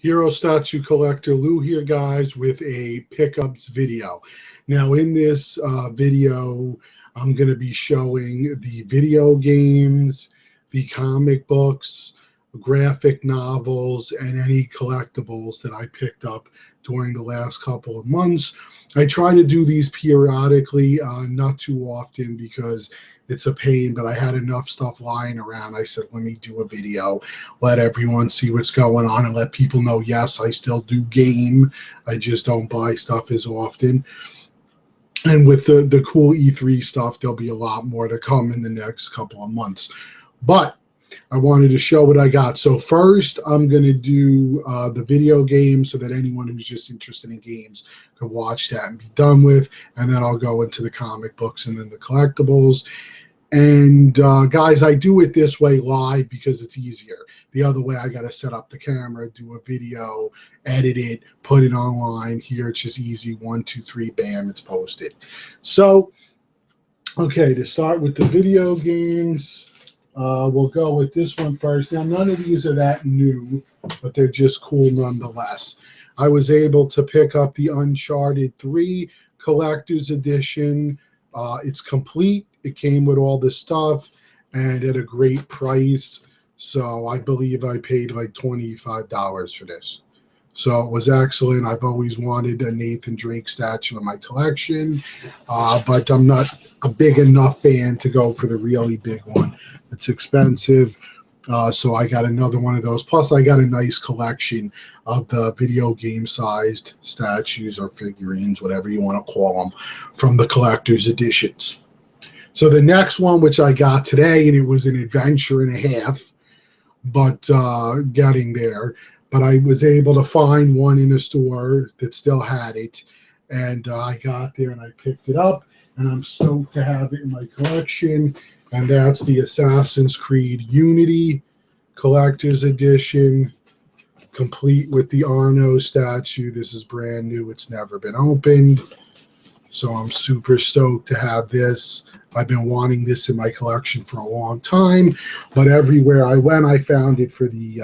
Hero Statue Collector Lou here, guys, with a pickups video. Now, in this video, I'm going to be showing the video games, the comic books, graphic novels, and any collectibles that I picked up during the last couple of months. I try to do these periodically, not too often because it's a pain, but I had enough stuff lying around. I said, let me do a video, let everyone see what's going on, and let people know, yes, I still do game. I just don't buy stuff as often. And with the cool E3 stuff, there'll be a lot more to come in the next couple of months. But I wanted to show what I got. So first, I'm going to do the video game so that anyone who's just interested in games can watch that and be done with. And then I'll go into the comic books and then the collectibles. And guys, I do it this way live because it's easier. The other way, I got to set up the camera, do a video, edit it, put it online. Here, it's just easy. 1, 2, 3, bam, it's posted. So, okay, to start with the video games, we'll go with this one first. Now, none of these are that new, but they're just cool nonetheless. I was able to pick up the Uncharted 3 Collector's Edition. It's complete. It came with all the stuff and at a great price. So I believe I paid like $25 for this. So it was excellent. I've always wanted a Nathan Drake statue in my collection, but I'm not a big enough fan to go for the really big one. It's expensive. So I got another one of those. Plus, I got a nice collection of the video game-sized statues or figurines, whatever you want to call them, from the collector's editions. So the next one, which I got today, and it was an adventure and a half, but getting there. But I was able to find one in a store that still had it, and I got there and I picked it up, and I'm stoked to have it in my collection. And that's the Assassin's Creed Unity Collector's Edition, complete with the Arno statue. This is brand new. It's never been opened. So I'm super stoked to have this. I've been wanting this in my collection for a long time, but everywhere I went, I found it for the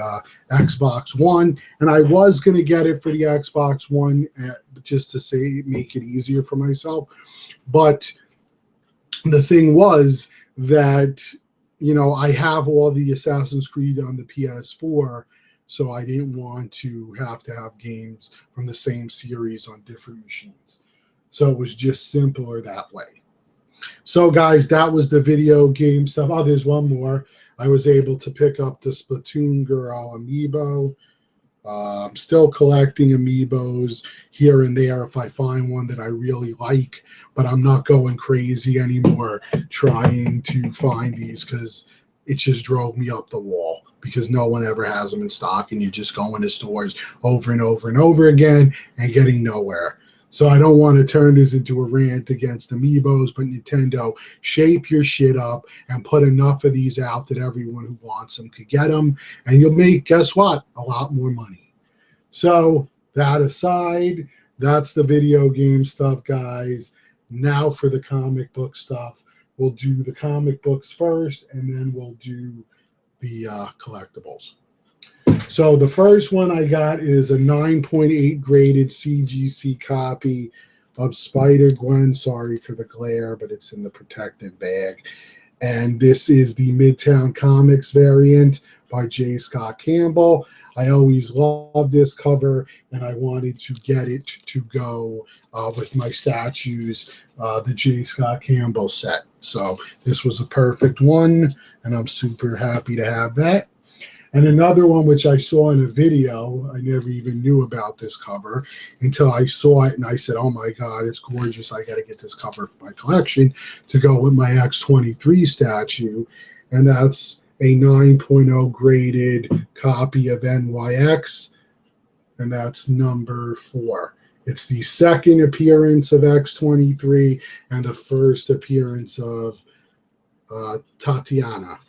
Xbox One, and I was going to get it for the Xbox One just to make it easier for myself. But the thing was that, you know, I have all the Assassin's Creed on the PS4, so I didn't want to have games from the same series on different machines. So it was just simpler that way. So, guys, that was the video game stuff. Oh, there's one more. I was able to pick up the Splatoon Girl amiibo. I'm still collecting amiibos here and there if I find one that I really like, but I'm not going crazy anymore trying to find these because it just drove me up the wall because no one ever has them in stock and you just go into stores over and over and over again and getting nowhere. So I don't want to turn this into a rant against amiibos, but Nintendo, shape your shit up and put enough of these out that everyone who wants them could get them. And you'll make, guess what, a lot more money. So that aside, that's the video game stuff, guys. Now for the comic book stuff. We'll do the comic books first, and then we'll do the collectibles. So the first one I got is a 9.8 graded CGC copy of Spider-Gwen. Sorry for the glare, but it's in the protective bag. And this is the Midtown Comics variant by J. Scott Campbell. I always loved this cover, and I wanted to get it to go with my statues, the J. Scott Campbell set. So this was a perfect one, and I'm super happy to have that. And another one, which I saw in a video, I never even knew about this cover until I saw it, and I said, oh my God, it's gorgeous. I got to get this cover for my collection to go with my X-23 statue. And that's a 9.0 graded copy of NYX, and that's number 4. It's the second appearance of X-23 and the first appearance of Tatiana.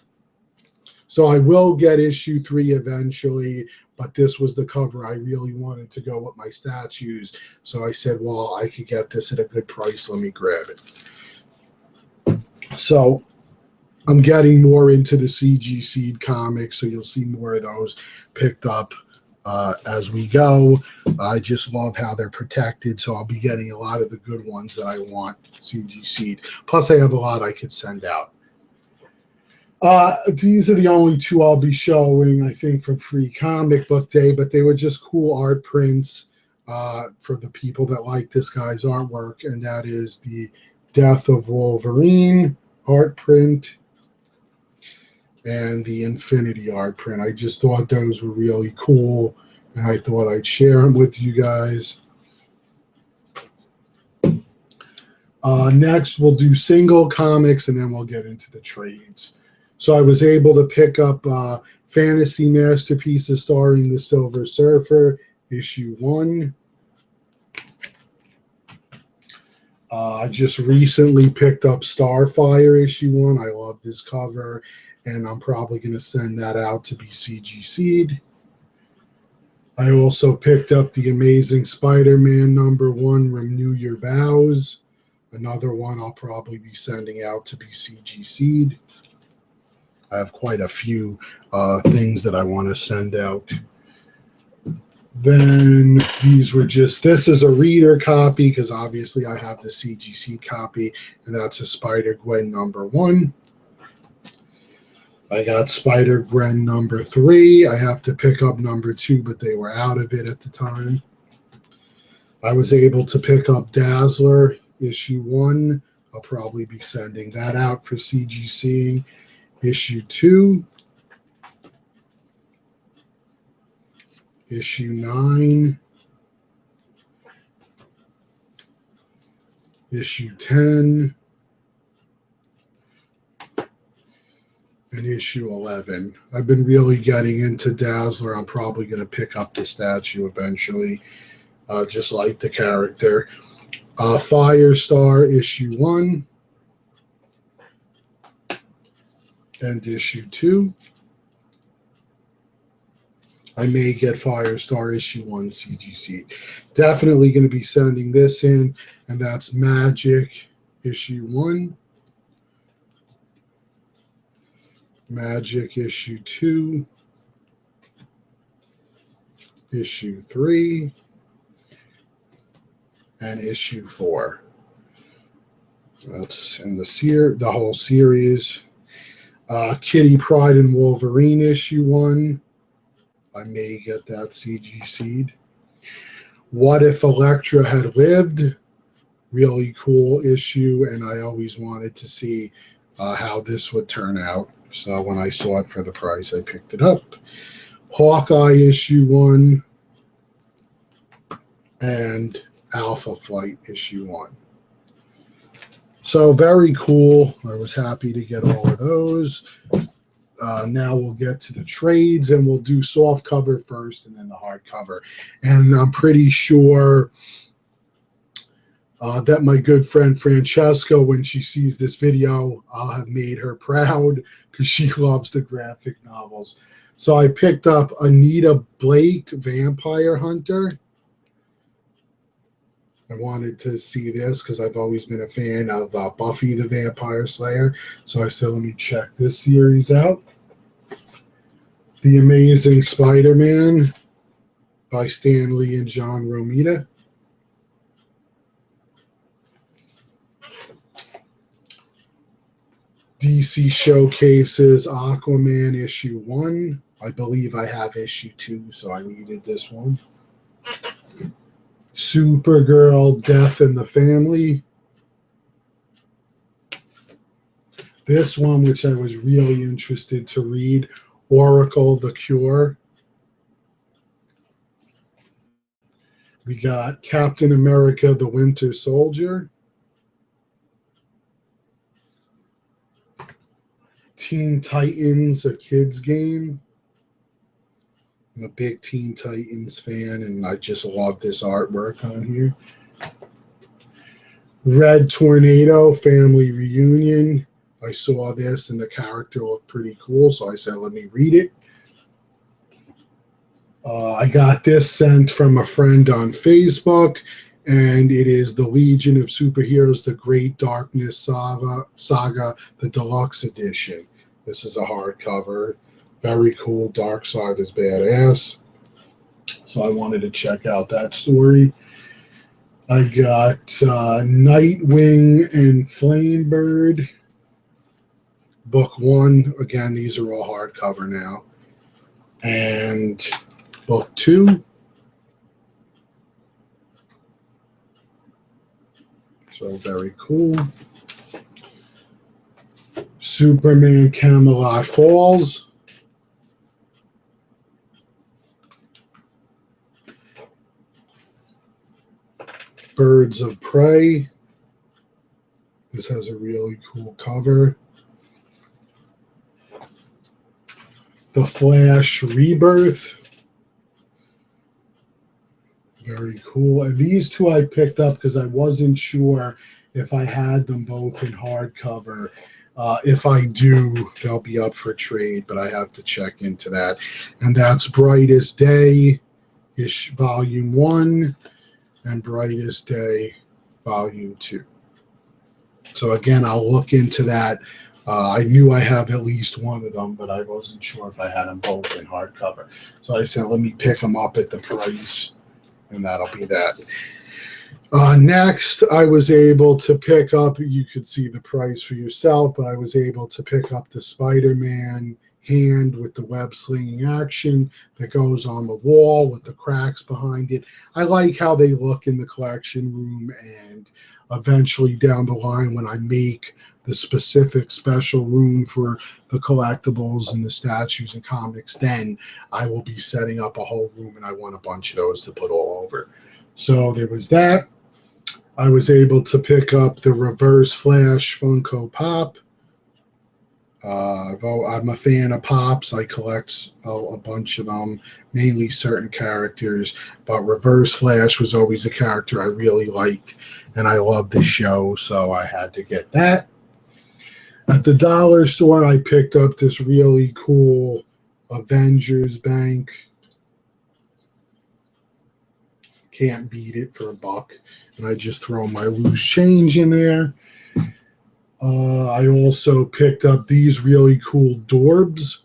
So I will get issue 3 eventually, but this was the cover I really wanted to go with my statues. So I said, well, I could get this at a good price. Let me grab it. So I'm getting more into the CG Seed comics, so you'll see more of those picked up as we go. I just love how they're protected, so I'll be getting a lot of the good ones that I want CGC'd. Plus, I have a lot I could send out. These are the only two I'll be showing, I think, from Free Comic Book Day, but they were just cool art prints for the people that like this guy's artwork, and that is the Death of Wolverine art print and the Infinity art print. I just thought those were really cool, and I thought I'd share them with you guys. Next, we'll do single comics, and then we'll get into the trades. So I was able to pick up Fantasy Masterpieces starring the Silver Surfer, issue 1. I just recently picked up Starfire, issue 1. I love this cover, and I'm probably going to send that out to be CGC'd. I also picked up the Amazing Spider-Man #1, Renew Your Vows. Another one I'll probably be sending out to be CGC'd. I have quite a few things that I want to send out. Then these were just, this is a reader copy because obviously I have the CGC copy, and that's a Spider-Gwen #1. I got Spider-Gwen #3. I have to pick up #2, but they were out of it at the time. I was able to pick up Dazzler issue 1. I'll probably be sending that out for CGC. Issue 2. Issue 9. Issue 10. And issue 11. I've been really getting into Dazzler. I'm probably going to pick up the statue eventually. Just like the character. Firestar issue 1. And issue 2. I may get Firestar issue 1 CGC. Definitely going to be sending this in, and that's Magic issue 1. Magic issue 2. Issue 3. And issue 4. That's in the whole series. Kitty Pryde and Wolverine issue 1. I may get that CGC'd. What If Elektra Had Lived? Really cool issue, and I always wanted to see how this would turn out. So when I saw it for the price, I picked it up. Hawkeye issue 1 and Alpha Flight issue 1. So very cool. I was happy to get all of those. Now we'll get to the trades, and we'll do soft cover first and then the hard cover. And I'm pretty sure that my good friend Francesca, when she sees this video, I'll have made her proud because she loves the graphic novels. So I picked up Anita Blake, Vampire Hunter. I wanted to see this because I've always been a fan of Buffy the Vampire Slayer. So I said, let me check this series out. The Amazing Spider-Man by Stan Lee and John Romita. DC Showcases Aquaman issue 1. I believe I have issue 2, so I needed this one. Supergirl, Death in the Family. This one, which I was really interested to read, Oracle, The Cure. We got Captain America, The Winter Soldier. Teen Titans, a kid's game. I'm a big Teen Titans fan, and I just love this artwork on here. Red Tornado, Family Reunion. I saw this, and the character looked pretty cool, so I said, let me read it. I got this sent from a friend on Facebook, and it is the Legion of Superheroes, The Great Darkness Saga, the Deluxe Edition. This is a hardcover. Very cool. Darkseid is badass. So I wanted to check out that story. I got Nightwing and Flamebird, book 1. Again, these are all hardcover now. And book 2. So very cool. Superman Camelot Falls. Birds of Prey. This has a really cool cover. The Flash Rebirth. Very cool. And these two I picked up because I wasn't sure if I had them both in hardcover. If I do, they'll be up for trade, but I have to check into that. And that's Brightest Day-ish Volume 1 and Brightest Day Volume 2. So again, I'll look into that. I knew I have at least one of them, but I wasn't sure if I had them both in hardcover. So I said, let me pick them up at the price, and that'll be that. Next, I was able to pick up, you could see the price for yourself, but I was able to pick up the Spider-Man hand with the web slinging action that goes on the wall with the cracks behind it. I like how they look in the collection room, and eventually down the line when I make the specific special room for the collectibles and the statues and comics, then I will be setting up a whole room, and I want a bunch of those to put all over. So there was that. I was able to pick up the Reverse Flash Funko Pop. I'm a fan of Pops. I collect a bunch of them, mainly certain characters. But Reverse Flash was always a character I really liked, and I loved the show, so I had to get that. At the dollar store, I picked up this really cool Avengers Bank. Can't beat it for $1. And I just throw my loose change in there. I also picked up these really cool Dorbs.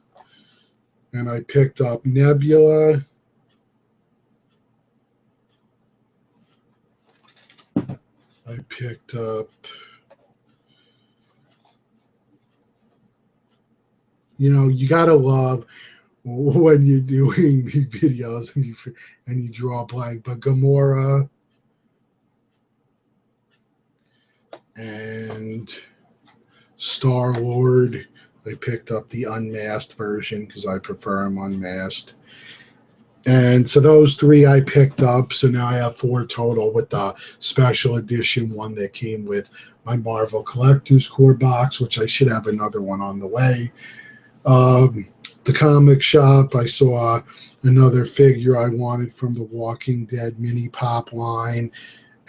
And I picked up Nebula. I picked up, you know, you got to love when you're doing the videos and you draw blank, but Gamora and Star-Lord. I picked up the unmasked version because I prefer them unmasked. And so those 3 I picked up. So now I have 4 total with the special edition one that came with my Marvel Collector's Core box, which I should have another one on the way. The comic shop, I saw another figure I wanted from the Walking Dead mini pop line,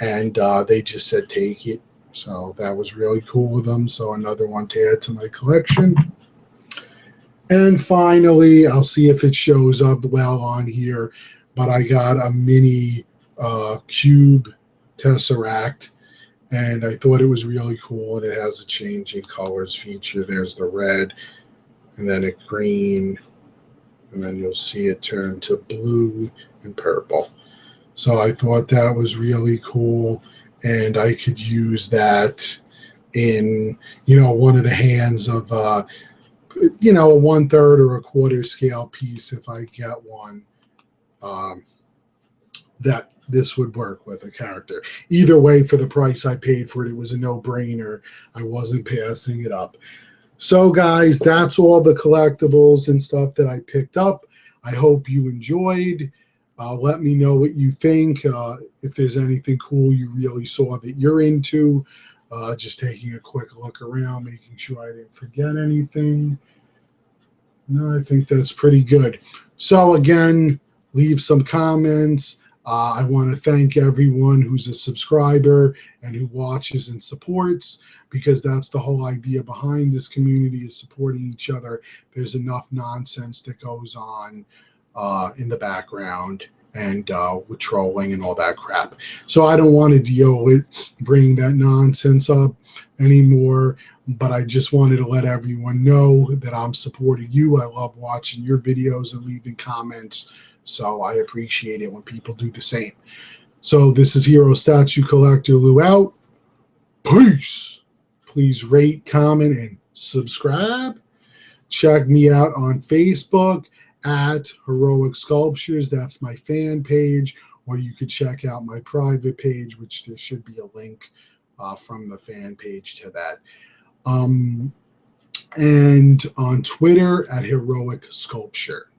and they just said take it. So that was really cool of them. So another one to add to my collection. And finally, I'll see if it shows up well on here, but I got a mini cube Tesseract, and I thought it was really cool, and it has a changing colors feature. There's the red, and then a green, and then you'll see it turn to blue and purple. So I thought that was really cool, and I could use that in, you know, one of the hands of, you know, a 1/3 or a 1/4 scale piece if I get one. That this would work with a character. Either way, for the price I paid for it, it was a no-brainer. I wasn't passing it up. So, guys, that's all the collectibles and stuff that I picked up. I hope you enjoyed. Let me know what you think. If there's anything cool you really saw that you're into. Just taking a quick look around, making sure I didn't forget anything. No, I think that's pretty good. So, again, leave some comments. I want to thank everyone who's a subscriber and who watches and supports, because that's the whole idea behind this community, is supporting each other. There's enough nonsense that goes on in the background and with trolling and all that crap. So I don't want to deal with bringing that nonsense up anymore, but I just wanted to let everyone know that I'm supporting you. I love watching your videos and leaving comments. So I appreciate it when people do the same. So this is Hero Statue Collector Lou out. Peace. Please rate, comment, and subscribe. Check me out on Facebook at Heroic Sculptures. That's my fan page. Or you could check out my private page, which there should be a link from the fan page to that. And on Twitter at Heroic Sculpture.